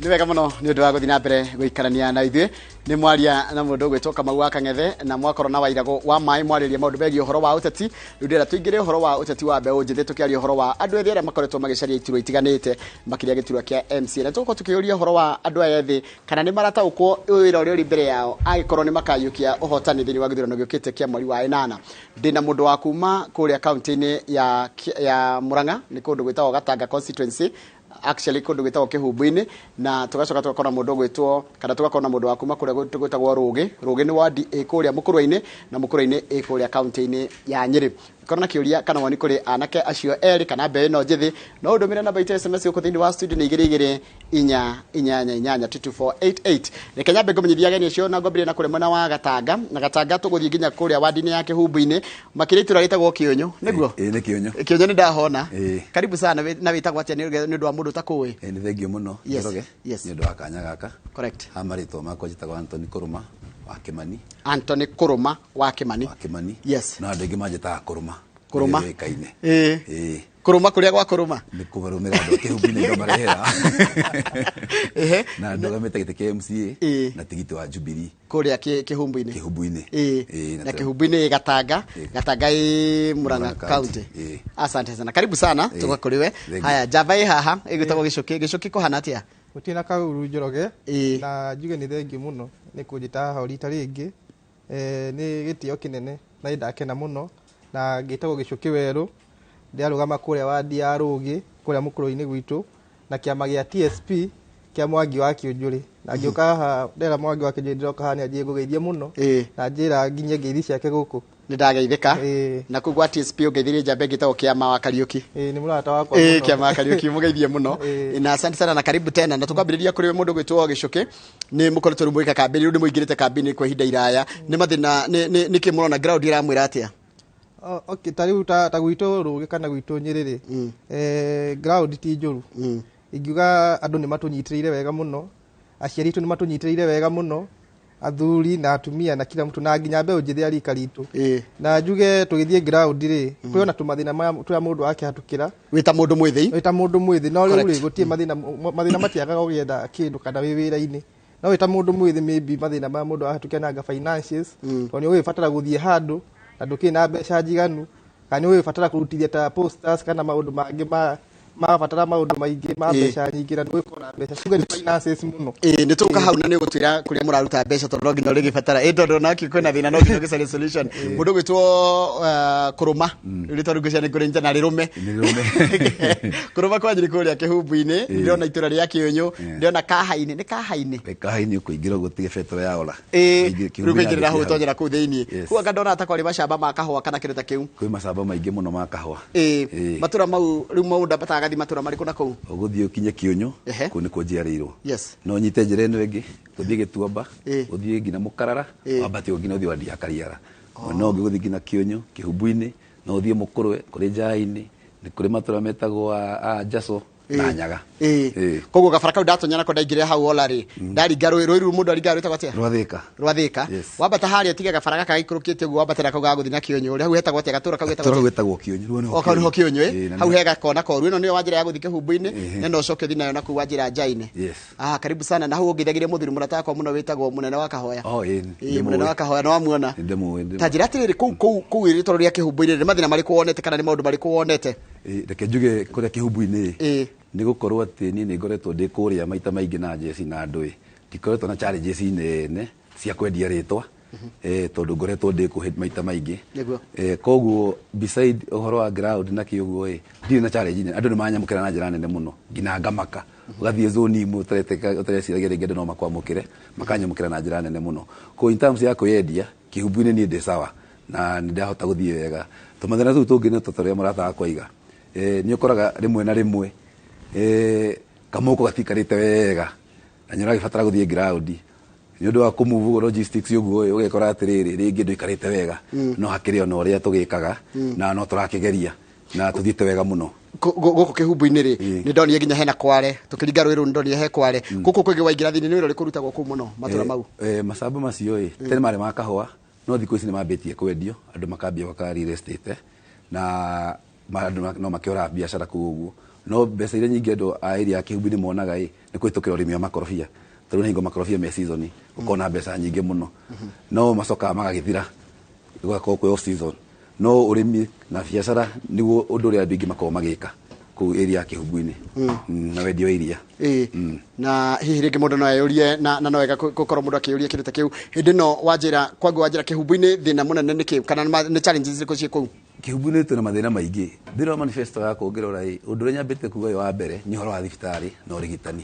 Ni wega muno ni undu wa guthi na mbere guikarania na ithuĩ ni mwaria na mundu gwitwo Kamau wa Kang'ethe na mwakorwo na Wairago wa mai mwariria maundu megie uhoro wa uteti rudera tuingire uhoro wa uteti wa mbeu njithi tukiaria uhoro wa andu ethĩ arĩa makoretwo magicaria iturwa itiganĩte makiria giturwa kia MCA na tuko tukiuria uhoro wa andu aya ethĩ kana ni marataũkwo wĩra ũrĩa ũrĩ mbere yao agĩkorwo ni makayũkia ũhotani thĩinĩ wa gĩthurano gĩũkĩte kia mweri wa 8 ndina mundu wa kuma kũrĩa kaunti-inĩ ya Murang'a ni kũndũ gwĩtagwo Gatanga constituency actually kundu gwitagwo Kĩhumbu-inĩ na tugacoka tugakora mundu gwitwo kana tugakora mundu wa kuma kuria gwitagwo Rugi ni wadi ĩkũrĩa Mũkũrwe-inĩ na Mũkũrwe-inĩ ĩkũrĩa kaunti-inĩ ya Nyeri korona kiuria kana woni kuri anake acio eri kana mbe no njithi no ndumire namba ite SMS uko thini wa studio ni igirigire inya 22488 reke nyambe ngomenyithia ageni acio na ngombire na kure mwena wa Gatanga na Gatanga tuguthie nginya kuria wadi-inĩ ya Kĩhumbu-inĩ makiri turaritagwo Kĩonyo niguo ni Kĩonyo Kĩonyo ni ndahona karibu sana na witagwo atia ni ndu wa mundu takuwi ni thengio muno Njoroge ni ndu wa kanya gaka correct hamarito makwa jitagwo Anthony Kuruma wa Kimani Anthony Kuruma wa Kimani yes na ndege majeta Kuruma kaine Kuruma kuria gwa Kuruma ni kuvarumira ndo Kĩhumbu-inĩ ndo marehera na ndo gamete gite MCA na tigiti wa Jubilee kuria Kĩhumbu-inĩ na Kĩhumbu-inĩ Gatanga Murang'a county asante sana karibu sana tuko kuriwe haya Java haha igitagwo gicuki kohana atia utina kauru Njoroge na njuge ni thengi muno ni kunjita haha rita ringi ni gitio kinene na indakena muno na gitagwo gicuki weru ndiarugama kuria wadi ya Rugi kuria Mũkũrwe-inĩ gwitu na kiama gia TSP kia Mwangi wa Kĩũnjũrĩ na ngĩũka haha ndera Mwangi wa Kĩũnjũrĩ ndiroka haha nĩ ngũgeithie muno na njĩra nginye ngeithi ciake gũkũ ni ndageithika na kugwa TSP ugeithirie njambe ngitagwo kiama wa Kariuki ni murata wakwa kiama wa Kariuki mugeithie muno na asante sana na karibu tena na tukambiriria kuri mundu gwitwo Gicuki ni mukoretwo rumwika kambini ndi muingirite kambini kwa ihinda iraya ni mathina ni kimurona ground iramwira atia okay tariu ta gwitũ Rugi kana gwitũ Nyeri ground ti njũru ingiuga andu ni matunyitĩrĩire wega muno aciari tu ni matunyitĩrĩire wega muno athuri na atumia na kila mtu na nginya mbeũ njĩthĩ arika ritũ na njuge tugithie ground ri kwĩona tumathina maya twa mundu wake hatukira wita mundu mwithi no riu ri gutie mathina matiagaga ũgĩetha kĩndũ kana wĩ wĩra-inĩ no wita mundu mwithi maybe mathina maya mundu ahatukira nanga finances to ni ũgĩbatara gũthie handũ na ndũkĩ na mbeca njiganu kana nĩ ũgĩbatara kũrutithia ta posters kana maũndũ mangĩ mabatara maundu maingi ma mbeca nyingi na ndwikona mbeca sugar finances muno ni tuka hau na ni gutwira kuria muraruta mbeca tondu nginya uri gibatara tondu naki kwina thina no nginya gicari solution mundu gwitwo Kuruma ritorũ ngĩcia ni kuri njana rirume Kuruma kwa njiri kuria Kĩhumbu-inĩ ndirona itura ria Kĩonyo ndirona Kahaini ukuingira gutige betro ya ora riu kwingirira hau tonyera kuu thiini kuo ngandona atakwa ri macamba ma kahũa kana kindu ta kiu kwi macamba maingi muno ma kahũa matura mau riu maunda bataga matura mariko na kuu uguthie ukinye Kĩonyo ku ni kunjiarirwo yes no nyite njire eno ingi uthie Gĩtuamba uthie ngina Mũkarara wambati ngina uthie wadi ya Kariara no ngiguthie ngina Kĩonyo Kĩhumbu-inĩ no uthie Mũkũrwe kuri Njai-inĩ ni kuri matura metagwo Jaso na Nyaga koguo gabara kau ndatonyana ko ndaingire hau olari ndaringa rũĩ mundu aringa rwĩtagwo atia Rwathĩka wambata haria tiga gabara gaka gaikurukite guo wambatira kau gaguthi na Kĩonyo uri hau hetagwo atia gatura kau getagwo Kĩonyo o niho Kĩonyo hau hega kona koru ino niyo wanjira ya guthi Kĩhumbu-inĩ neno coke thina yo na ku wanjira Njai-inĩ karibu sana na hau ũngithagirie muthuri murata wakwa muno witagwo munene wa Kahoya munene wa Kahoya no amuona tajira atiri kuu ritoro ria Kĩhumbu-inĩ ni mathina mariko wonete kana ni maundu mariko wonete reke njuge kuria Kĩhumbu-inĩ ni gukorwo ati ni ngoretwo ndi kuria maita maingi na jesi na ndui ndikoretwo na challenges nene cia kwendia ritwa tondu ngoretwo ndi ku maita maingi koguo beside uhoro wa ground na kiugo ndi na challenge andu ni manyamukira na njira nene muno ngina ngamaka ugathie zone imwe utereciragia ringi andu no makwamukire makanyamukira na njira nene muno ko in terms ya kwendia Kĩhumbu-inĩ ni ndi sawa na ndahota guthie wega tumathina tu tungi ni tutoria murata wakwa iga ni ukoraga rimwe na rimwe kamoko gatikarite wega na nyora gibatara guthie ground ni undu wa kumove logistics uguo ugekora atiriri ringi nduikarite wega no hakiri ona uria tugikaga na no turakigeria na tuthiite wega muno guku Kĩhumbu-inĩ ri ni ndonire nginya hena Kware tukiringa rũĩ rũu ndonire he Kware guku kwingi waingira thini ni wĩra ũrĩkũ rutagwo kuu muno matura mau macamba macio tene mari ma kahũa no thikũ ici ni mambitie kwendio andu makambia gwaka real estate na andu no makiora biashara kuu uguo no mbeca iria nyingĩ andũ a area ya Kĩhumbu nĩ monaga nĩ kũhĩtũkĩra ũrĩmi wa makorobia, tondũ nĩ hingo makorobia me season ũkona mbeca nyingĩ mũno, no macokaga magagĩthira gũgakorwo kwĩ off season, no ũrĩmi na biacara nĩguo ũndũ ũrĩa andũ aingĩ makoragwo magĩka kũu area ya Kĩhumbu-inĩ na wendia wa iria. Na hihi rĩngĩ mũndũ no eyũrie na no wega gũkorwo mũndũ akĩyũria kĩndũ ta kĩu, hĩndĩ ĩno wanjĩra Kĩhumbu-inĩ thĩna mũnene nĩ kĩĩ kana nĩ challenges irĩkũ ciĩ kũu? Kĩhumbu-inĩ twĩna mathĩna maingĩ. Thĩinĩ manifesto yakwa ũngĩrora ũndũ ũrĩa nyambĩte kuuga ũyũ wa mbere nĩ ũhoro wa thibitarĩ na ũrigitani.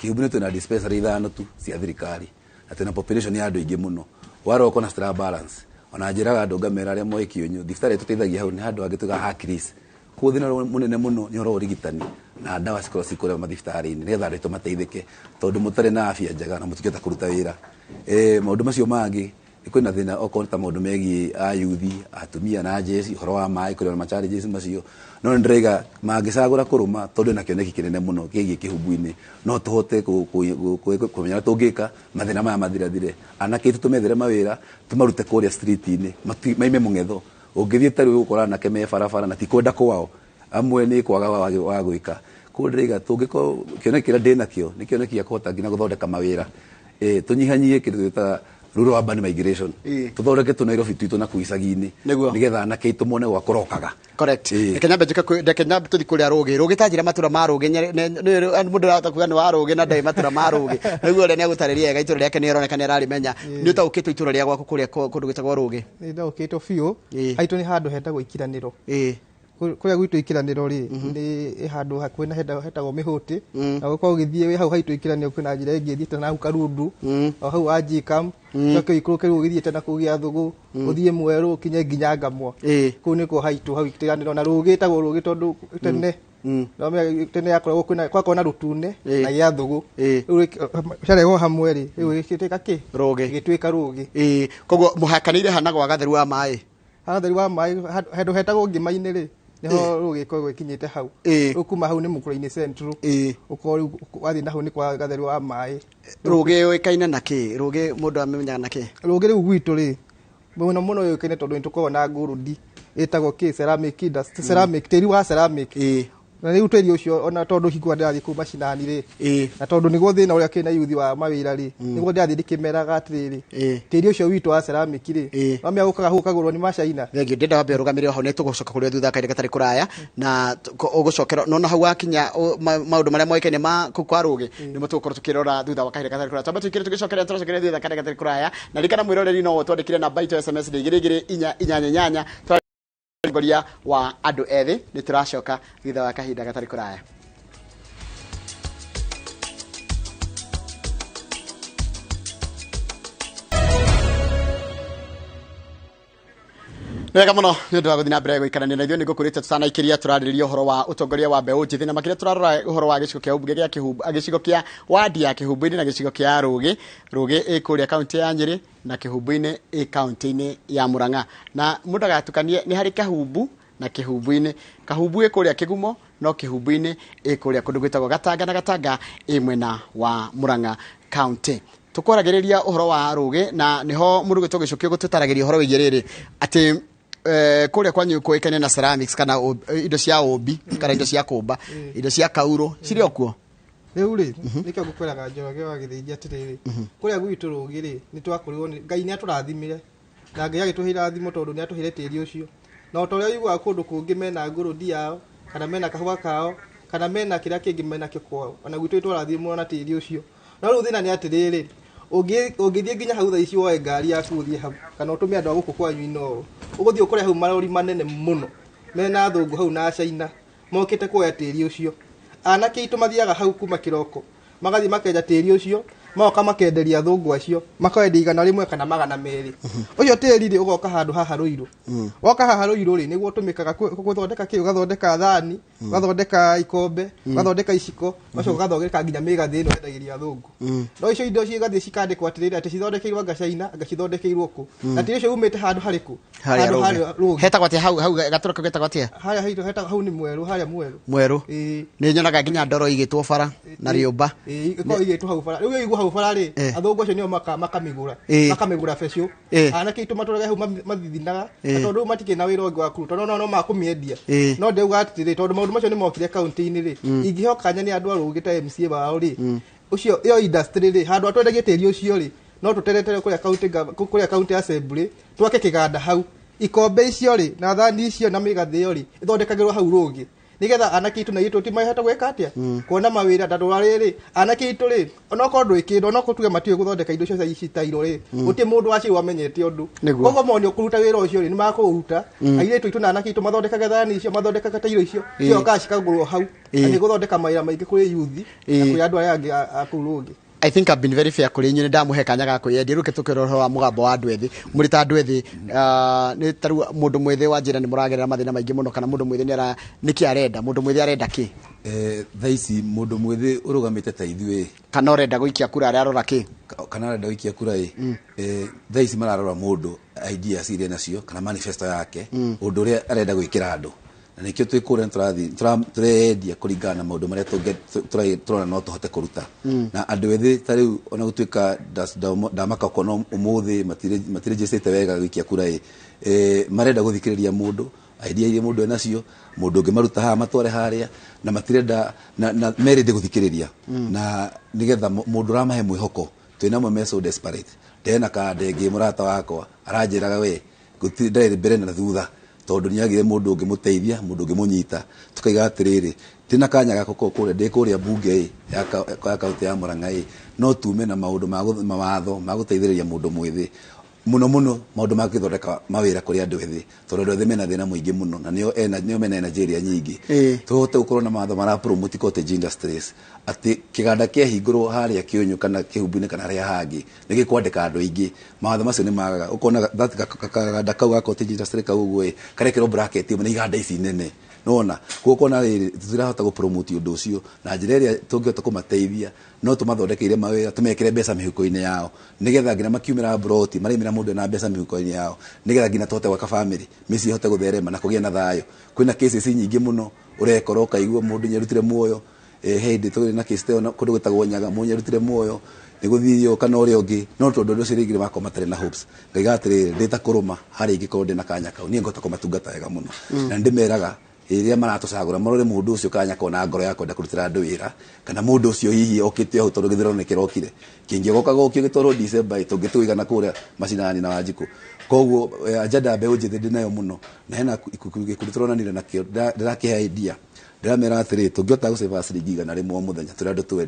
Kĩhumbu-inĩ twĩna dispensary 5 tu cia thirikari na twĩna population ya andũ aingĩ mũno, wara ũkona stra balance, ona njĩraga andũ ngamera arĩa moĩ Kĩonyo thibitarĩ tũteithagia hau nĩ handũ hangĩ tuga Hercules. Kwa thĩna mũnene mũno nĩ ũhoro wa ũrigitani na ndawa cikorwo cikũrĩa mathibitarĩ-inĩ nĩgetha andũ mateithĩke, tondũ mũtarĩ na afya njega na mũtingĩhota kũruta wĩra. Maũndũ macio mangĩ nĩ kwĩna thĩna okorwo ta maũndũ megiĩ ayuthi, atumia na njeci, ũhoro wa maĩ, kũrĩ na challenges macio, no ndĩraiga mangĩcagũra kũrũma tondũ na kĩoneki kĩnene mũno kĩgiĩ Kĩhumbu-inĩ, no tũhote kũmenya tũngĩka mathĩna maya mathirathire, anake tũmethere mawĩra tũmarute kũrĩa street-inĩ maime mũng'etho. Ũngĩthiĩ tarĩ gũkora anake me barabara na ti kwenda kwao, amwe nĩ kwaga wa gwĩka. Koguo ndĩraiga tũngĩkorwo kĩoneki kĩrĩa ndĩnakĩo nĩ kĩoneki gĩa kũhota nginya gũthondeka mawĩra, tũnyihanyihie kĩndũ twĩtaga rural urban migration, tuthondeke tũ Nairobi twitũ na kũu icagi-inĩ nĩgetha anake aitũ mone gwa kũrokaga. Correct. Reke nyambe tũthi kũrĩa Rũgĩ ta njĩra matũra ma Rũgĩ, mũndũ arahota kuga nĩ wa Rũgĩ na ndarĩ matũra ma Rũgĩ, nĩguo ũrĩa nĩagũtarĩria wega itũra rĩake nĩroneka nĩararimenya. Nĩ ũtaũkĩtwo itũra rĩa gwaku kũrĩa kũndũ gwĩtagwo Rũgĩ? Nĩ ndaũkĩtwo biũ, haitũ nĩ handũ hetagwo Ikiranĩro. Kũrĩa gwitũ Ikiranĩro rĩ nĩ handũ hakuhĩ na hetagwo Mĩhũtĩ, na gũkorwo ũgĩthiĩ wĩ hau haitũ Ikiranĩro kwĩna njĩra ĩngĩ ĩthiĩte na hau Karundu, o hau Anji Camp, ũcoke ũikũrũke rĩu ũgĩthiĩte na kũu Gĩathũgũ, ũthiĩ Mwerũ ũkinye nginya Ngamwa. Kũu nĩkuo haitũ hau Ikiranĩro, na Rũgĩ ĩtagwo Rũgĩ tondũ tene yakoragwo kwakorwo na Rũtune na Gĩathũgũ, rĩu ciarehwo hamwe rĩ rĩu gĩgĩtuĩka kĩ? Rũgĩ. Gĩgĩtuĩka Rũgĩ. Koguo mũhakanĩire hana gwa gatheru wa maĩ? Gatheru wa maĩ handũ hetagwo Ngĩma-inĩ rĩ niho Rũgĩ koragwo ĩkinyĩte hau. Rĩu kuma hau nĩ Mũkũra-inĩ Central, ũkorwo rĩu wathiĩ na hau nĩ kwa gatheru wa maĩ. Rũgĩ ũĩkaine na kĩ? Rũgĩ mũndũ amenyaga na kĩ? Rũgĩ rĩu gwitũ rĩ mũno mũno ũĩkaine tondũ nĩtũkoragwo na ngũrũndi ĩtagwo kĩ? Ceramic industry, ceramic, tĩri wa ceramic. Na rĩu tĩri ũcio ona tondũ hingũra ndĩrathiĩ kũu macinani rĩ, na tondũ nĩguo thĩna ũrĩa kĩna yuthi wa mawĩra rĩ, nĩguo ndĩrathiĩ ndĩkĩmeraga atĩrĩrĩ, tĩri ũcio witũ wa ceramic rĩ wamĩa gũkaga hau ũkagũrwo nĩ Macaina. Thengio, ndĩrenda wambe ũrũgamĩrĩre hau nĩtũgũcoka kũrĩa thutha kahinda gatarĩ kũraya, na ũgũcokera nona hau wakinya maũndũ marĩa moĩkaine ma kũu kwa Rũgĩ nĩmo tũgũkorwo tũkĩrora thutha wa kahinda gatarĩ kũraya. Twambe tũikĩre tũgĩcokeria thutha kahinda gatarĩ kũraya, na rĩkana mwĩroreri no twandĩkire namba itũ SMS nĩ 2288 ngoria wa andũ ethĩ. Nĩ tũracoka thutha wa kahinda gatarĩ kũraya. Wega mũno nĩ ũndũ wa gũthiĩ na mbere gũikarania na ithuĩ nĩngũkũrĩte tũtanaikĩria tũrarĩrĩria ũhoro wa ũtongoria wa mbeũ njĩthĩ na makĩria tũrarora ũhoro wa gĩcigo kĩa ũmbunge gĩa Kĩhumbu, gĩcigo kĩa wadi ya Kĩhumbu-inĩ na gĩcigo kĩa Rũgĩ. Rũgĩ ĩ kũrĩa kaunti ya Nyĩrĩ na Kĩhumbu-inĩ ĩ kaunti-inĩ ya Mũrang'a, na mũndũ agatukanie nĩ harĩ Kahumbu na Kĩhumbu-inĩ. Kahumbu ĩ kũrĩa Kĩgumo no Kĩhumbu-inĩ ĩ kũrĩa kũndũ gwĩtagwo Gatanga, na Gatanga ĩ mwena wa Mũrang'a county. Tũkwaragĩrĩria ũhoro wa Rũgĩ na nĩho mũndũ gwĩtwo gĩcukio gũtũtaragĩria ũhoro wĩgiĩ rĩrĩ atĩ kũrĩa kwanyu kũĩkaine na ceramics kana indo cia ũmbi kana indo cia kũmba, indo cia kauro cirĩ okuo. Rĩu rĩ nĩkĩo ngũkwĩraga Njoroge wa Gĩthĩnji atĩrĩrĩ, kũrĩa gwitũ Rũgĩ rĩ nĩtwakorirwo Ngai nĩatũrathimire na Ngai agĩtũhe irathimo tondũ nĩatũheire tĩri ũcio, na o ta ũrĩa uiguaga kũndũ kũngĩ mena ngũrũndi yao kana mena kahũa kao kana mena kĩrĩa kĩngĩ mena kĩo kwao, ona gwitũ nĩtwarathimwo na tĩri ũcio. Na rĩu thĩna nĩ atĩrĩrĩ, ũngĩthiĩ nginya hau thaa ici woe ngari yaku ũthiĩ hau kana ũtũme andũ a gũkũ kwanyu ino ũgũthiĩ ũkore hau marori manene mũno mena thũngũ hau na Caina mokĩte kuoya tĩri ũcio. Anake aitũ mathiaga hau kuma kĩroko magathiĩ makenja tĩri ũcio magoka makenderia thũngũ acio makendia igana rĩmwe kana magana merĩ. Ũcio tĩri rĩ ũgoka handũ haha Rũirũ, woka haha Rũirũ rĩ nĩguo ũtũmĩkaga gũthondeka kĩ? Ũgathondeka thani, ũgathondeka ikombe, ũgathondeka iciko, ũgacoka ũgathondeka nginya mĩgathĩ ĩno yendagĩria thũngũ. No icio indo cigathiĩ cikandĩkwo atĩrĩrĩ atĩ cithondekeirwo anga Caina anga cithondekeirwo kũ, na tĩri ũcio umĩte handũ harĩkũ? Handũ harĩa Rũgĩ. Hetagwo atĩa hau gatũra kau getagwo atĩa? Harĩa hau nĩ Mwerũ, harĩa Mwerũ. Mwerũ. Nĩ nyonaga nginya ndoro igĩtwo bara na riomba iko igitwo hau bara riu igwo hau bara ri athungu acio nio makamigura fesho anake itu matũraga hau mathithinaga tondu matikina wira ũngĩ wa kũruta no makumĩendia no ndeuga atĩrĩ tondu maũndũ macio nĩ mokire kaunti-inĩ ri ingĩhoka nyane andũ arũgi ta MCA bao ri ucio iyo industry ri handũ atwendagie tĩri ũcio ri no tũteretere kũrĩa county assembly twake kĩganda hau ikombe icio ri na thani icio na mĩgathĩ iyo ri ithondekagĩrwo hau rũgi nigetha anake itu na itu timahota gweka atia kuona mawira ndatu rariri anake itu ri onoko ndwikindo onoko tuge matiwe guthondeka indo cio ici tairo ri uti mundu wacio wamenyete undu kogo monio kuruta wira ucio ri nimakuruta airetu itu na anake itu mathondekaga thani icio mathondekaga tairo icio cio kashikagurwo hau ani guthondeka mawira maingi kuri yuthi na kuri andu aya angi akurugi. I think I've been very fair kuri nyine ndamuhe kanya ga kwiyendia ruke tukirora wa mugambo wa andu ethi muri ta andu ethi ni taru mundu mwithi wa njira ni muragerera mathina maingi muno kana mundu mwithi niki arenda mundu mwithi arenda ki thaici mundu mwithi urugamite ta ithuĩ kana urenda guikia kura ari arora ki kana arenda guikia kura thaici mararora mundu ideas iria nacio kana manifesto yake undu uria arenda gwikira andu na nikio twikure turendia kuringana na maundu maria turona no tuhote kuruta na andu ethi tariu ona gutuika ndamaka kono umuthi matire jesete wega gwikia kura marenda guthikiriria mundu idea iria mundu enacio mundu ngimaruta ha matware haria na matirenda na merende guthikiriria na nigetha mundu ramahe mwihoko twina mwe so desperate ndena ka ndenge murata wakwa aranjiraga we gutindire mbere na thutha tondu niagire mundu ungimuteithia mundu ungimunyita tukaiga atiriri tina kanya gako kure ndikuria bunge ya kaunti ya Murang'a no tume na maundu mawatho maguteithiriria mundu mwithi muno maundu magithondeka mawira kuri andu ethi tondu andu ethi mena thina muingi muno na nio mena Nigeria nyingi tuhote gukorwo na matho mara promote cottage industries ati kiganda kia hingurwo haria kiunyu kana kihumbu-ini kana haria hangi nigikwandika andu aingi matho macio ni magaga ukona that kaganda kau ga cottage industry kau gwe karekero bracket ni iganda ici nene nona gukona riri tutirahota gupromote undu ucio na njira iria tungihota kumateithia no tumathondekeire mawira tumekire mbeca mihuko-ini yao nigetha ngina makiumira abroad marimira mundu na mbeca mihuko-ini yao nigetha ngina tote gwaka family misi hote gutherema na kugia na thayo kwina cases nyingi muno urekoro kaigua mundu nyarutire muoyo hindi turi na case teo kundu gwetagwo Nyaga munyarutire muoyo niguthirio kana uri ungi no tondu ndu cirigire mako matare na hopes ngaiga atiri ndita kuruma hari ingikorwo ndina kanya kau ni ngota kumatungata wega muno na ndimeraga iria maratucagura marore mundu ucio kanya kona ngoro yako ndakurutira andu wira kana mundu ucio hihi okite aho tondu githiro ni kirokire kingi goka gokio gitoro December tungituigana kuria macinani na Wanjiku koguo ajenda mbeũ njithi ndinayo muno na hena ikuruturonanire nakio ndirakihe idea ndiramera atiri tungihota guseva ciringi igana rimwe muthenya turi andu 20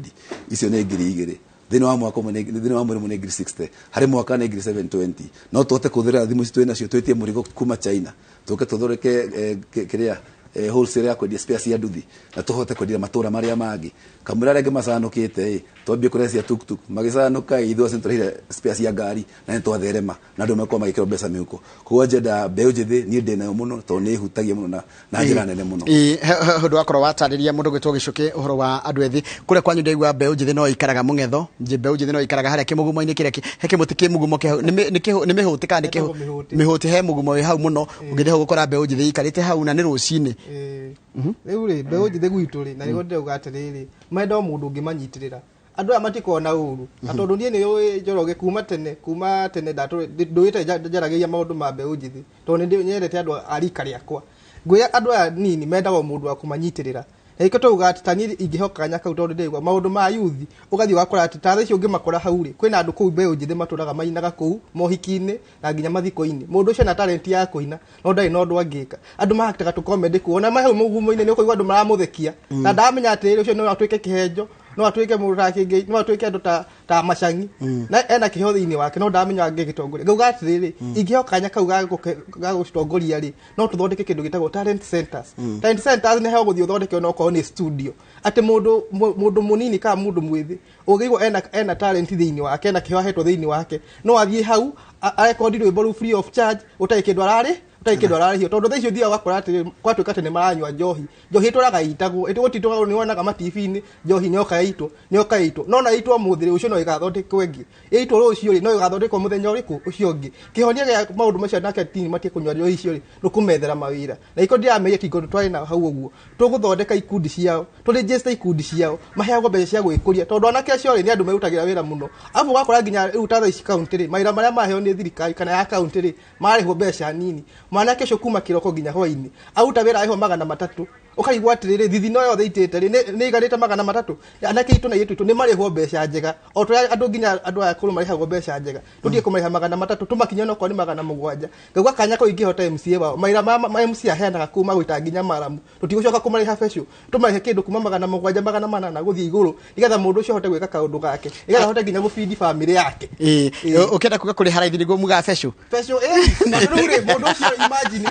icio ni 2,000 thini wa mwaka umwe thini wa mweri ni 60 hari mwaka ni 720 no tuhote kuthira thimu citu nacio twetie murigo kuma China tuke tuthurike kiria wholesale ya kwendia spare cia nduthi na tuhote kwendia matura maria mangi kamura rege macanukite twambie kurecia tuktuk magicanuka ithu centrale spare cia ngari na ntwatherema na andu makoma magikiro mbeca miuko kwa njenda mbeũ njithi ni ndinayo muno to ni hutagia muno na njira nene muno hundu akorwo watariria mundu gwitwo gicuki uhoro wa andu ethi kure kwanyu ndeigua mbeũ njithi no ikaraga mungetho mbeũ njithi no ikaraga haria kimugumo-ini kiria heke mutiki mugumo ni mihuti kana ni mihuti he mugumo wi hau muno ungithi gukora mbeũ njithi ikarite hau na ni rucini riu ri mbeũ njithi gwitu ri na nigonde ugatiriri menda mundu ungimanyitirira andu aya matikona uru na tondu nie ni Njoroge kuma tene nduite njaragiria maundu ma mbeũ njithi tondu ndi nyerete andu arika riakwa ngwira andu aya nini mendaga mundu wa kumanyitirira iko tuga ati tani ingihoka kanya kau tondu ndigwa maundu ma yuthi ugathi wakora ati ta thaici ungimakora hauri kwina andu kuu mbeũ njithi maturaga mainaga kuu mohiki-ini na nginya mathiko-ini mundu ucio na talent ya kuina no ndai no ndu angika andu mahakitaga tu comedy kuona mahau mugumo-ini ni ukoigwa andu maramuthekia na ndamenya ati ucio no atuike kihenjo no atuike muraki no atuike andu ta Macang'i na ena kiho thiini wake no ndamenya angigitongoria ngauga atiriri ingihoka kanya kau ga gucitongoria ri no tuthondeke kindu gitagwo talent centers ni heho guthii uthondeke no ko ni studio ati mundu munini ka mundu mwithi ugiigwo ena talent thiini wake ena kiho hetwo thiini wake no athie hau arekondi rwimbo free of charge utai kindu arari utai kindu ararihio tondu thaicio thia wakora ati kwatuika ati ni maranywa njohi turaga itagwo iti gutitwa ni wona kama TV ni njohi nyoka itu no na itwa muthiri ucio no igathondekwo ingi itwa rucio ri no igathondekwo muthenya uriku ucio ungi kihonia ya maundu macio nake tini matie kunywa njohi icio ri nukumethera mawira na iko ndia meya kingo twari na hau uguo tuguthondeka ikundi ciao register ikundi ciao maheagwo mbeca cia gwikuria tondu anake acio ri ni andu merutagira wira muno afu wakora ginya riu tatha ici county ri mawira maria maheo ni thirikari kana ya county ri marihwo mbeca nini mwanake ucio kuma kiroko ginya hwaini auta wira aheho 300 ukaigwa atiriri thithino yothe itete ri ni igarite 300 anake itu na yitu ni marihwo mbeca njega o twa andu ginya andu aya kuru marihagwo mbeca njega tuthie kumariha 300 tumakinya no ko ni 700 ngagwa kanya ko ingihota MCA wao maira ma MCA aheanaga kuma gwita ginya maramu tutigucoka kumariha fesho tumarihe kindu kuma 700 800 guthie iguru igetha mundu ucio hote gwika kaundu gake igetha hote ginya gufeed family yake ukenda kuga kuri haraithi nigo muga fesho na ndure mundu ucio imagine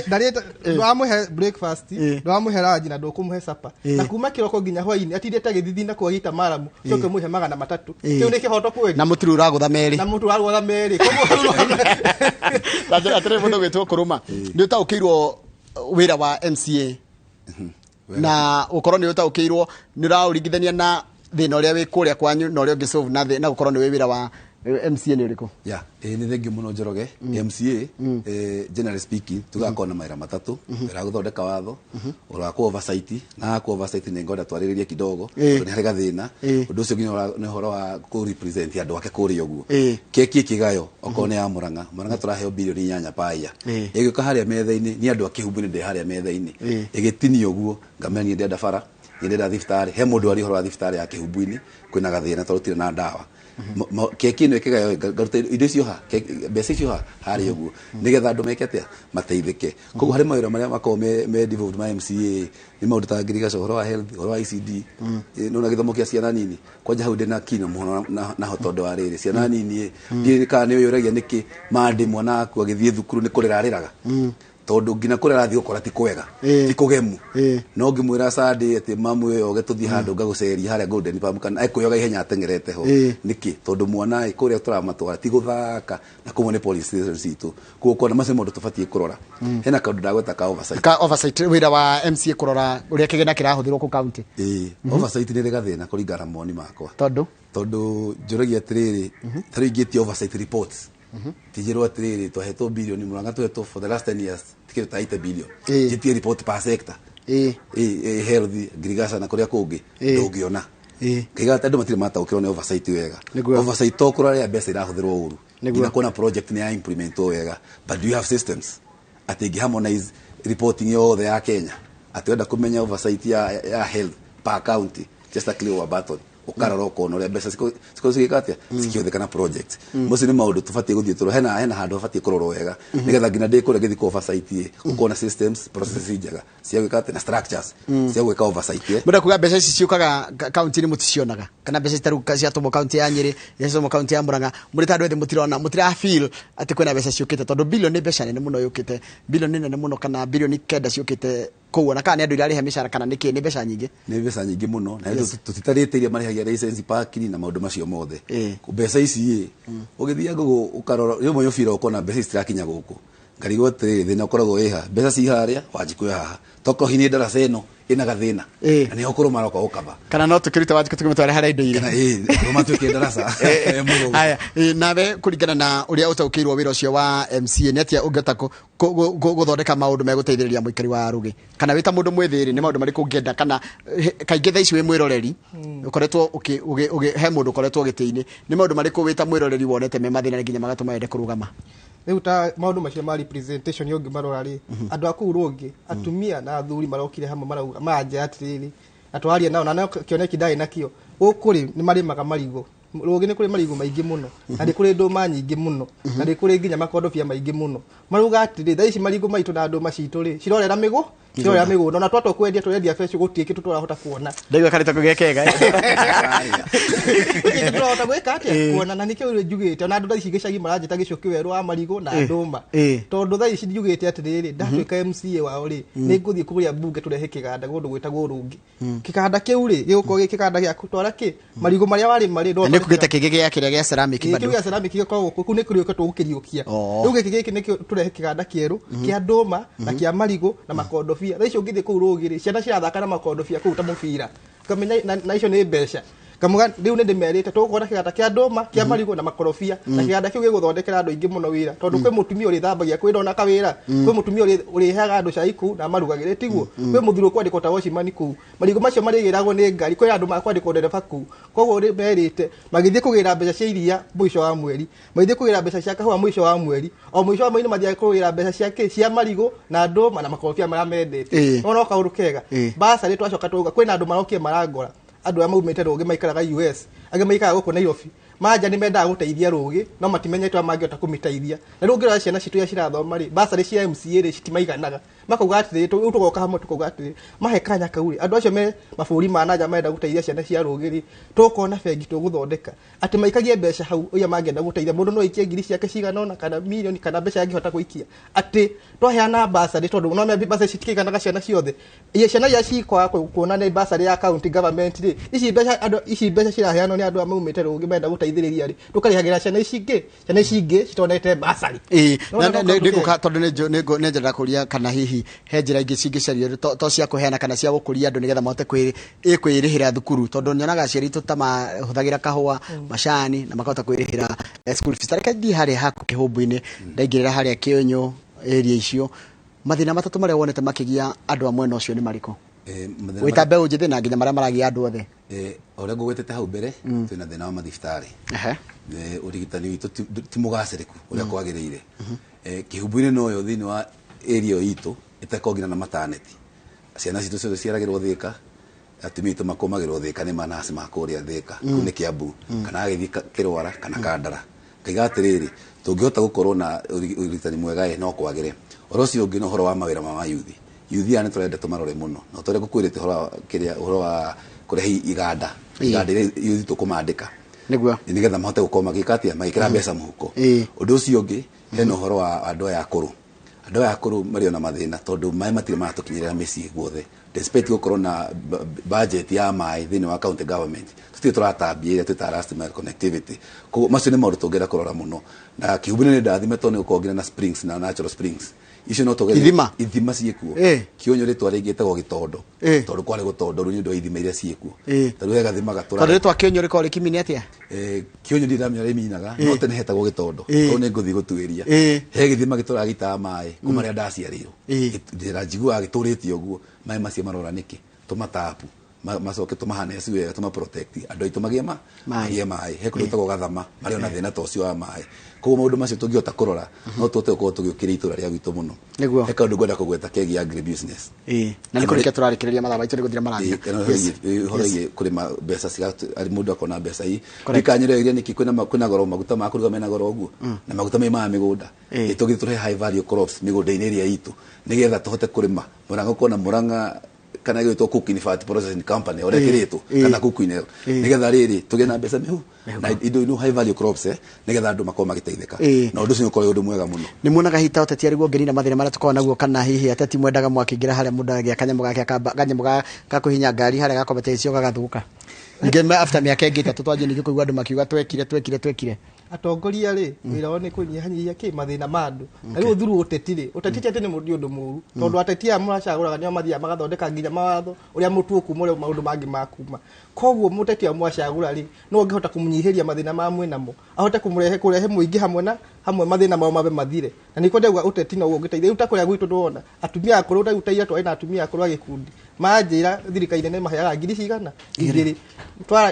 dareta ndwamuhe breakfast ndwamuhe lunch na ndukumuhe supper na kuma kiroko ginya hwaini atindete githithina kwa gita maramu coke muhe 300 kiu ni kihoto kweli na muturu uragutha meri koguo atire mundu gwitwo kuruma ni utaukirwo wira wa MCA na ukorwo ni utaukirwo ni rauringithania na thina uria wi kuria kwanyu na uria ungisolve na gukorwo ni wira wa MCA ni uriku ni thengi muno Njoroge MCA generally speaking tugakona maira matatu ra guthondeka watho ora ku oversight na ku oversight ni ngoda twaririria kidogo ni harega thina undu ucio ginya ni horo wa ku represent andu ake kuri uguo keki kigayo okone ya Murang'a turaheo bilioni 8 paia igika haria metha-ini ni andu akihumbu ni de haria metha-ini igitini uguo ngameni ndenda bara ndenda thiftari he mundu ari horo wa thiftari ya kihumbu-ini kwina gathina torutire na ndawa keki no ikigayo garuta indo cio ha mbeca cio ha hari uguo nigetha andu mekete mateithike koguo hari mawira maria makao me devolved ma MCA ni maundu ta ngiriga horo wa health horo wa ICD no na githomo kia ciana nini kwanja hau ndina kino muno na hotondo wa riri ciana nini ndirika ni uyuragia niki mandi mwana aku agithie thukuru ni kurira tondu ngina kurira thio kora ti kwega ti kugemu no ngimwira sadi ati mamu yo getuthi handu ngaguceria haria Golden Palm kana ekuyoga ihenya atengerete ho niki tondu mwana ikuria turamatwara ti guthaka na kumone police station situ kuko mace mundu tufatie kurora hena kaundu ndagweta ka oversight wira wa MCA kurora uria kigena kirahuthirwo ku county oversight ni regathina kuringana moni makwa tondu Njoroge atiriri taringiti oversight reports tijirwa atiriri twahetwo bilioni Murang'a twahetwo for the last 10 years tikiro ta 8 billion jitie report per sector health grigasa na kuria kungi ndungiona kiga andu matire mataukirwo ni oversight wega oversight to kurare mbeca irahuthirwo uru ngina kuna project ni ya implement wega but do you have systems atingi harmonize reporting yothe ya Kenya atwenda kumenya oversight ya health per county just a clear button ukarora kono ria mbeca siko sigikatia sikiothekana project musi ni maundu tufatie guthie turo hena handu afatie kuroro wega nigetha ngina ndi kure githi oversight ukona systems processes njega cia gwikate na structures cia gwika oversight muda kuga mbeca ici ciukaga county ni muticionaga kana mbeca itaruka cia tomo county ya Nyeri ya tomo county ya Murang'a muri tandu ethe mutirona mutira feel ati kwena mbeca ciukite tondu billion ni mbeca nene muno yukite billion nene muno kana billion 9 ciukite kuona kana andu irarehe mishara kana niki ni mbeca nyingi muno na tutitarite marihagia license parking na maundu macio mothe mbeca ici ugithia gugu ukarora rimwe yofira ukona mbeca istirakinya guku ngarigo thina ukoragwo iha mbeca ci haria wanjikuya haha toko hini darasa ino ina gathina na ni okoro maroko ukaba kana no tukirita wanjiku tukimutwara haria indo ire roma tuke darasa haya nawe kuringana na uria utaukirwo wira ucio wa MCA ni atia ungeta guthondeka maundu meguteithiriria muikari wa Rugi kana wita mundu mwithiri ni maundu mariku ngenda kana kaingi thaici wi mwiroreri ukoretwo he mundu ukoretwo gitiini ni maundu mariku wita mwiroreri wonete me mathina nginya magatuma ende kurugama riu ta maundu macio ma representation yongi marora ri andu aku Rugi atumia na athuri marokire hamwe marauga manje atiriri atwaria nao na kioneki dai nakio ukuri ni marimaga marigo Rugi ni kuri marigo maingi muno na ndi kuri nduma nyingi muno na ndi kuri nginya makondofia maingi muno maruga atiriri thaici marigo maitu na nduma citu ri cirorera migo kio ya migunda na twato kwendia twendia fresh gutie kitu turahota kuona ndaiga kare takugekega turahota gweka atia kuona na nikio njugite na andu ici gicagi maranjita gicokiweru wa marigo na nduma tondu tha ici njugite atiriri ndatwika MCA wao ri ni nguthie kuria bunge turehe kiganda gundu gwitagwo rungi kiganda kiu ri gigukorwo kiganda gya kutwara ki marigo maria wari mari ndo ni kugite kigege ya kiria gya ceramic bado kigege ya ceramic gikorwo ku ni kurio tugukiriukia riu giki nikio turehe kiganda kieru kia nduma na kia marigo na makondofia tha icio ngithie ku rugiri ciana cirathaka na makondofia ku ta mubira kamenya na icio ni mbeca kamuga riu ni ndimerite tukona kiganda kia nduma kia marigo na makorofia na kiganda kiu giguthondekera andu ingi muno wira tondu kwi mutumia uri thambagia kwi ndona kawira kwi mutumia uri heaga andu caiku na marugagire tiguo kwi muthiro kwandiko ta washimani ku marigo macio marigiragwo ni ngari kwi andu makwandiko ndereba ku koguo uri merite magithie kugira mbeca cia iria mwisho wa mweri magithie kugira mbeca cia kahua mwisho wa mweri o mwisho wa mweri mathia kugira mbeca cia ki cia marigo na nduma na makorofia maria mendete no kaundu kega basa ri twacoka tuga kwina andu marokie marangora andu amaumite rugi maikaraga US age maikaraga guku Nairobi maja ni mendaga guteithia rugi no matimenyete amangiota kumiteithia na rugi ra ciana citu ya cirathoma ri basari cia MCA ri citimaiganaga makauga atiri tugoka hamwe tukoga atiri mahe kanya kauri andu acio me maburi manaja menda guteithia ciana cia rugi ri tukona bengi tuguthondeka ati maikagie mbeca hau uya mangenda guteithia mundu no ikie ngiri ciake ciganona kana milioni kana mbeca angihota guikia ati twaheana basari tondu no me basari citikiganaga ciana ciothe iye ciana ya cikwa kuona ni basari ya county government ri ici mbeca ciraheanwo ni andu amaumite rugi menda guteithiriria ri tukarihagira ciana icingi citonete basari ndiguka tondu ni njira kuria kana hihi he njira ingi cingicario to cia kuheana kana cia gukuria andu nigetha mahote kwirihira thukuru tondu nyonaga aciari tu ta mahuthagira kahua macani na makahota kwirihira school fees tareka ndi hari haku kihumbu-ini ndaingirira haria Kionyo area icio mathina matatu maria wonete makigia andu a mwena ucio ni mariko wita mbeũ njithi na nginya maria maragia andu othe oria ngugwetete hau mbere twina thina wa mathibitari urigitani witu ti mugaciriku uria kwagiriire kihumbu-ini noyo thini wa area itu itakongira na mataneti ciana citu ciothe ciaragirwo Thika atumia itu makomagirwo Thika ni manasi makuria Thika kuu ni Kiambu kana agithii Kirwara kana Kandara kaiga atiriri tungihota gukorwo na urigitani mwega no kwagire oro cio ungi no horo wa mawira ma yuthi ane turenda tumarore muno no tore gukwirite horo wa kurehi iganda yuthi tukumandika niguo nigetha mahote gukoma magikatia magikira mbeca muhuko undu ucio ungi heno horo wa andu aya akuru mari na mathina tondu mai matire matukinyirira micii guothe despite gukorwo na budget ya mai thini wa county government tuti turatambia tuta last mile connectivity ko macio ni maundu tungera kurora muno na kihumbu-ini ni ndathime tone gukongira na springs na natural springs icio no tugere ithima ciekuo Kionyo ritwa ringitagwo Gitondo tondu kwari gutondo ru ni ndu ithima iria ciekuo taru hega thima gatura tondu ritwa Kionyo riko rikimini atia Kionyo ndiramenya riminaga no tene hetagwo Gitondo to ni nguthi gutuiria he githima gitura gita mai kuma ria ndaciarirwo ndira njigua gituritio guo mai macio marora niki tumatapu macoke tumahane ciwe wega tuma protect andu aitu magie mai he kundu tagwo Gathama mari ona thina to cio wa mai ko maundu macio tungihota kurora no tuote ko tugiukira itura ria gwitu muno niguo he kaundu gwenda kugweta kegi agri business na niko rike turarikiria mathaa maitu niguthira marania horoye kurima mbeca ciga ari mundu akona mbeca hii ndikanyireria niki kwina goro maguta ma kuruga mena goro uguo na maguta me ma migunda itugi turehe high value crops migunda-ini iria itu nigetha tuhote kurima Murang'a kona Murang'a kana gitwo cooking fat processing company ore kiretu kana kukuine nigetha riri tugena mbeca mihu na indo high value crops nigetha andu makoma giteithika na undu ucio ukore undu mwega muno ni muonaga hita uteti ari guo ngeni na mathina maria tukorwo naguo kana hihi ateti mwendaga mwakingira haria mundu agia kanyamo gake kanyamo ga kuhinya ngari haria gakomete icio gagathuka ngeme after miaka ingi tatu twaje niki kuigwa andu makiuga twekire atongoria ri wira wone kunyihanyihia ki mathina mandu na riu thuru uteti ati ni mundu muru tondu ateti amuracaguraga nio mathia magathondeka nginya mawatho uria mutuku mure maundu mangi makuma koguo muteti amwacagura ri no ngihota kumunyihiria mathina ma mwenamo ahote kurehe muingi hamwe mathina mao mabe mathire na niko ndauga uteti no ungiteithia utakuria gwitu ndona atumia akuru utaiya twaina atumia akuru agikundi manjira thirikaine ne maheaga ngiri cigana igiri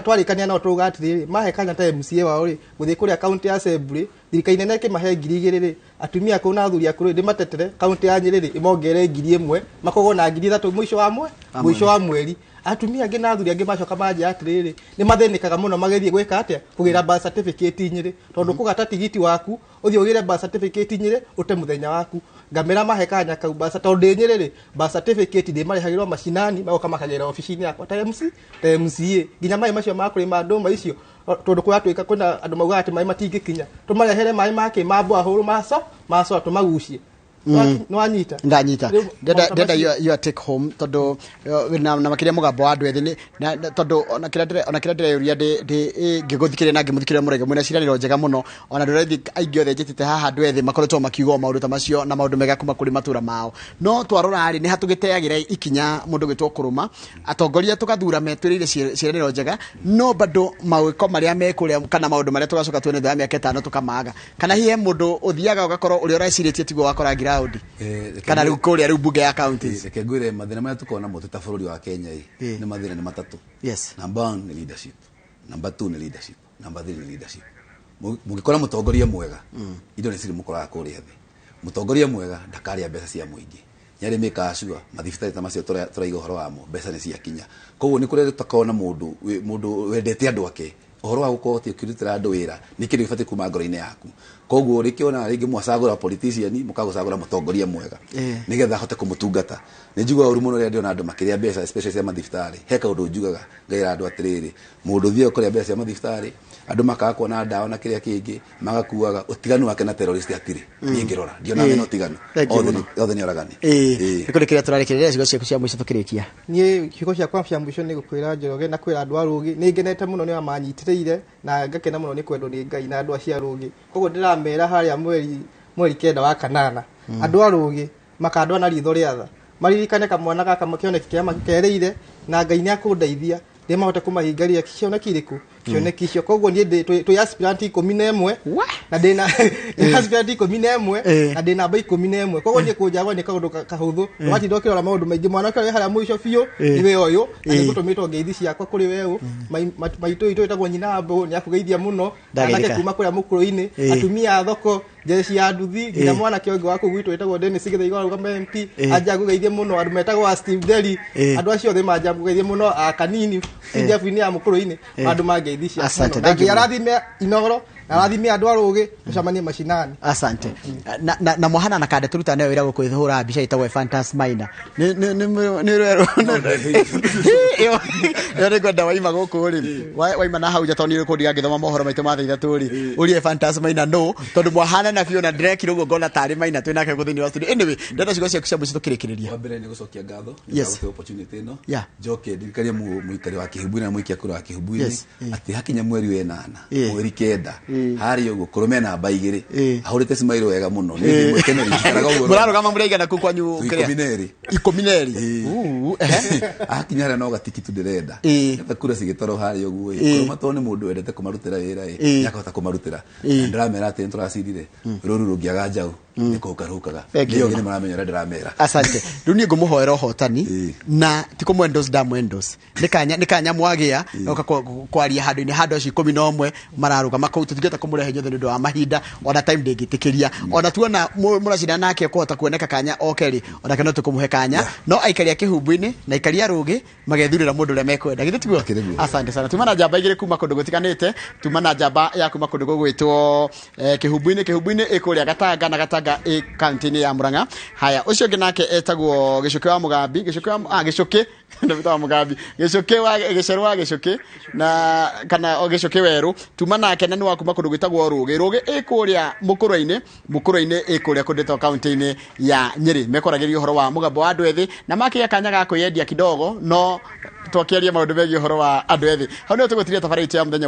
twarikania no tuga atiri mahe kanya ta MCA wao ri guthi kuria county assembly thirikaine neke mahe ngiri igiri ri atumia akuru na athuri akuru ndi matetere county ya Nyeri ri imongere ngiri imwe makogo na ngiri 3 mwisho wa mweri atumia angi na athuri angi macoka manja atiriri ni mathenikaga muno magethie gwika atia kugira birth certificate Nyeri tondu kugata tigiti waku uthie ugire birth certificate Nyeri ute muthenya waku ngamera mahekanya kau basa tonde nyerere ba certificate de mari hagirwa mashinani magoka makagera office-ini yakwa ta MCA ginya mai macio makuri mandoma icio tondu kwa twika kwina andu mauga ati mai matingikinya tumarehere mai make mabwa huru maso tumagucie no anyita ndanyita dada you take home todo na makiria mugambo wa andu ethi todo ona kira ndireria de ngiguthikire na ngimuthikire murege mwina ciraniro njega muno ona ndurethi aingi othe njitite haha andu ethi makoretwo makiuga maundu ta macio na maundu mega kuma kuri matura mao no twarora ari ni hatugiteagira ikinya mundu gitwo kuruma atongoria tugathura metwirire ciraniro njega no bado mawiko maria mekuria kana maundu maria tugacoka tuone thaya miaka 5 tukamaga kana hiye mundu uthiaga ugakorwo uri uraciritie tigwo wakora kana riu kuria riu bunge ya counties reke ngwire mathina maya tukona mo tuta bururi wa Kenya ni mathina ni matatu. Yes. Number 1 ni leadership, number 2 ni leadership, number 3 ni leadership. Mugikora mutongoria mwega indo ni siri mukora kuria thi mutongoria mwega ndakaria mbeca cia muingi nyari meka acua mathibitari ta macio turaiga horo wamo mbeca ni cia kinya koguo ni kuria tutakona mundu wendete andu ake horo wa gukorwo ukirutira andu wira ni kindu gibati kuma ngoro-ini yaku koguo rikiona ringi mwacagura politician mukagocagura mutongoria mwega nigetha ahote kumutungata ni njigua uru muno ria ndiona andu makiria mbeca especially cia mathibitari heka undu njugaga ngaira andu atiriri mundu thie ukoria mbeca cia mathibitari andu makakwa na ndawa na kiria kingi magakuaga utiganu wake na terrorist atiri ni ngirora ndiona meno utiganu othe ni oragani ikurekeria turarekereria cigo ciaku cia mwisho tukirikia nie cigo ciakwa cia mwisho ni gukwira Njoroge na kwira andu arugi ni ngenete muno ni amanyitiriire na ngakena muno ni kwendo ni Ngai na andu acia rugi koguo ndiramera haria mweri kenda wa kanana andu arugi makandwa na ritho riatha maririkane kamwana gaka makioneki kia makereire na Ngai ni akundeithia ndi mahote kumahingaria kiona kiriku kioneki cio koguo ni twi aspirant 11 na ndina aspirant 11 na ndina namba 11 koguo ni kunjagwa ni kaundu kahuthu wati ndokirora maundu maingi mwana kare haria mwisho biu niwe uyu ani gutumitwo ngeithi ciakwa kuri wewe maitu itagwo nyina mbo ni akugeithia muno anake kuma kuria mukuru-ini atumia thoko jeshi ya nduthi nginya mwana kiongo wako gwitwo itagwo Dennis Githaiga rugamba MP anja gugeithia muno andu metagwo Steve Deli andu acio the manja gugeithia muno akanini CDF ni ya mukuru-ini andu mangeithia asante arathime inogoro arathime andu arugi tucamanie mashinani asante na mohana na kande turuta nayo ira gukwithura mbica itagwo Fantasmina ni rero yo ni gwenda waima guku ri waima na hauja toni ko ndiga ngithoma mohoro maitu ma thaitha turi uri Fantasmina no tondu mohana na fiona directly ugo ngona tari maina twina ke guthini wa studio anyway ndenda cigo cia kucia mwici tukirikiria wambere ni gucokia ngatho ni opportunity no joke ndikaria muikari wa Kihubu na muikia kura wa Kihubu ati hakinya mweri we 8 mweri kenda hari ugo kurume na baigiri ahurite smile wega muno ni mwekeneri muraro kama muraiga na kukwanyu kiria ikomineri akinya hara no gatikitu ndirenda eta kura cigitoro hari ugo kuruma tone mundu wendete kumarutira wira yakahota kumarutira ndramera ati nturacirire ruru rungiaga njau niko karukaga ndio ngine maramenya ndramera asante runi ngumuhoera hotani na tiko mwendos da mwendos nikanya mwagia oka kwaria handu-ini handu acio 11 mararuga makautu tigeta kumurehe nyothe ndu wa mahinda ona time ndingitikiria ona tuona muracina nake kuhota kuoneka kanya okeri ona kana tukumuhe kanya no aikaria Kihubu-ini na aikaria rugi magethurira mundu ria mekwenda githe tiguo asante sana tumana njamba igire kuma kundu gutikanite tumana njamba ya kuma kundu gwitwo Kihubu-ini ikuria Gatanga na Gatanga county ya Murang'a haya ucio nginake etagwo Gicuki wa Mugambi Gicuki ndabita wa Mugambi Gicuki wa Gicerwa Gicuki na kana Gicuki weru tumana nake nani wakuma kundu gwitagwo rugi ikuria mukuru-ini ikuria kundito county-ini ya Nyeri mekoragirio horo wa mugambo wa andu ethi na makia kanya ga kuyendia kidogo no twakiaria maundu megi horo wa andu ethi hau ni tugutiria tabarite ya muthenya